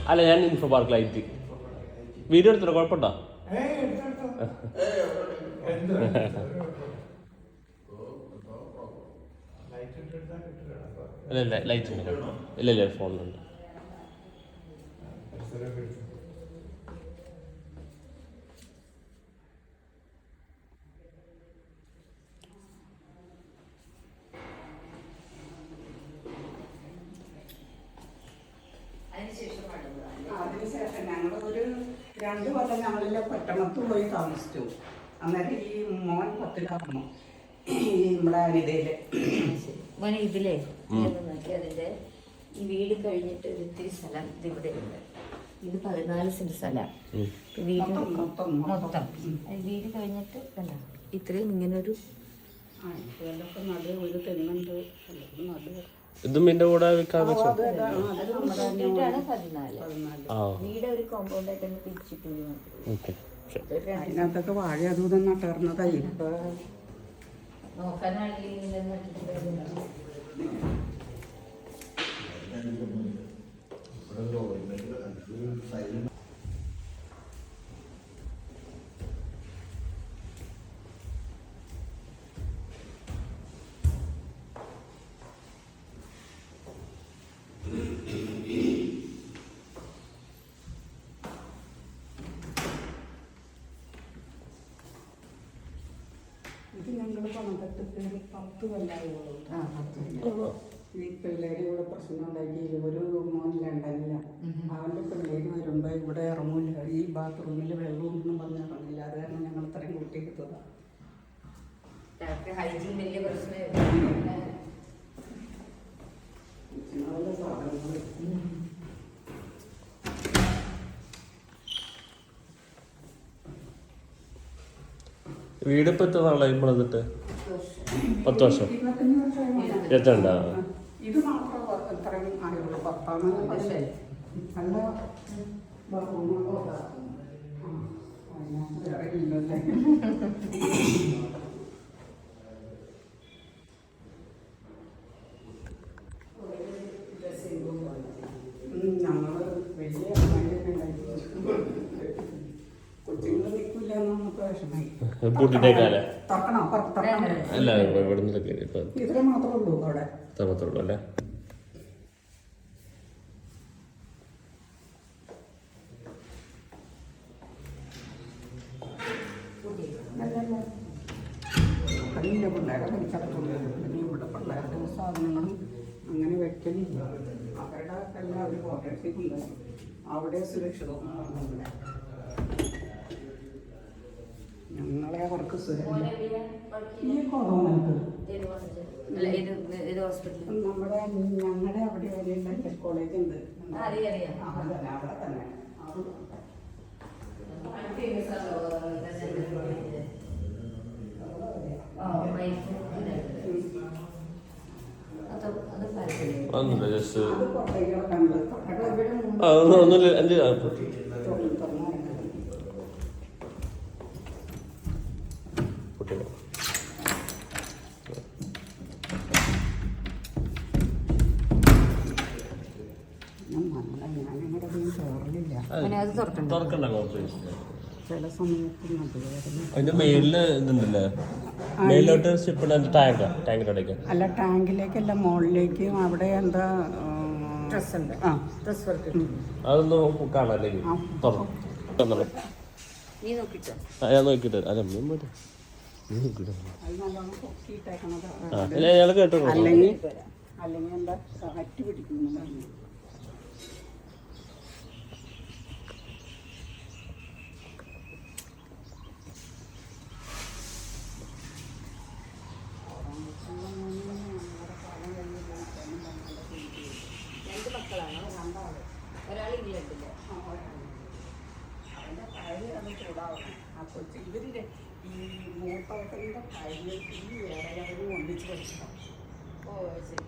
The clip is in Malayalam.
അല്ല, ഞാൻ ഇൻഫോ പാർക്കിലായിട്ട് വീഡിയോ എടുത്തില്ല, കുഴപ്പമുണ്ടോ? ഇല്ല ലൈറ്റ് ഉണ്ട്, ഇല്ല ഫോണിലുണ്ട്. അതിനുശേഷം ഞങ്ങളൊരു 2 കൊല്ലം ഞങ്ങളിലെ പട്ടണത്ത് പോയി താമസിച്ചു. അന്നേരം ഈ മോൻ 10-ലാകുന്നു നമ്മുടെ അനിതയില് മോനെ ഇതിലേ നോക്കി അതിന്റെ ഈ വീട് കഴിഞ്ഞിട്ട് ഒത്തിരി സ്ഥലം ഇതിവിടെ ഉണ്ട്. ഇത് 14 സെന്റ് സ്ഥലം. വീട് മൊത്തം വീട് കഴിഞ്ഞിട്ട് അല്ല ഇത്രയും ഇങ്ങനൊരു ഒരു തെങ്ങുണ്ട് നടു. ഇതും ഇതിന്റെ കൂടെ വിൽക്കാൻ വെച്ചോ? വീട് ഒരു കോമ്പൗണ്ടായിട്ട് പിരിച്ചിട്ടു. അതിനകത്തൊക്കെ വാഴ അതും നട്ടർന്നതായി. ഇത് ഞങ്ങൾ പണക്കെട്ട് 10 കൊല്ലായുള്ളൂ. ഈ പിള്ളേര് ഇവിടെ പ്രശ്നം ഉണ്ടാക്കിയില്ല. ഒരു മോൻ ലണ്ടനില്ല. അവൻ്റെ പിള്ളേര് വരുമ്പോൾ ഇവിടെ ഇറങ്ങില്ല. ഈ ബാത്റൂമിൽ വെള്ളമൊന്നും പറഞ്ഞ് ഇറങ്ങില്ല. അത് കാരണം ഞങ്ങൾ ഇത്രയും കൂട്ടിയെടുത്തതാണ്. വീട് ഇപ്പൊ എത്ര നാളായി പണിതിട്ട്? 10 വർഷം. 22. ഇത് മാത്രം ഇത്രയും ആയുള്ളൂ. 10-ാമത് നല്ല വേറെ ഇല്ലല്ലേ. ഞങ്ങള് വലിയ കൊച്ചുങ്ങൾ നിൽക്കില്ല നമുക്ക് വിഷമായി. അല്ല, ഇത്ര മാത്രമേ ഉള്ളൂ അവിടെ. അല്ലേ? അതിൻ്റെ പിള്ളേരെ പഠിച്ചിടത്തുള്ളൂ. പിന്നെ ഇവിടെ പിള്ളേരുടെ സാധനങ്ങളും അങ്ങനെ വെക്കലില്ല. അവരുടെ എല്ലാം അവർ കോട്ടയത്തേക്കുണ്ട്. അവിടെ സുരക്ഷിതവും ഞങ്ങളെ അവർക്ക് ഈ കുറവുണ്ട്. നമ്മുടെ ഞങ്ങളുടെ അവിടെ ഒരു മെഡിക്കൽ കോളേജ് ഉണ്ട്. അവിടെ തന്നെ ചില സമയത്ത് അതിന്റെ മേലില് ഇതുണ്ടല്ലേ, മേലോട്ട് ഷിപ്പിന്റെ ടാങ്കിലോട്ടേക്ക് അല്ല, ടാങ്കിലേക്കല്ല, മുകളിലേക്കും. അവിടെ എന്താ അതൊന്നും കാണാല്ലേ? ഞാൻ നോക്കിട്ട് അയാൾ കേട്ടോ. അല്ലെങ്കിൽ എന്താ അറ്റ് പിടിക്കുന്നു. ഇവരുടെ ഈ മൂപ്പത്തിന്റെ കാര്യം ഈ വേറെ ഒന്നിച്ച് പഠിക്കണം.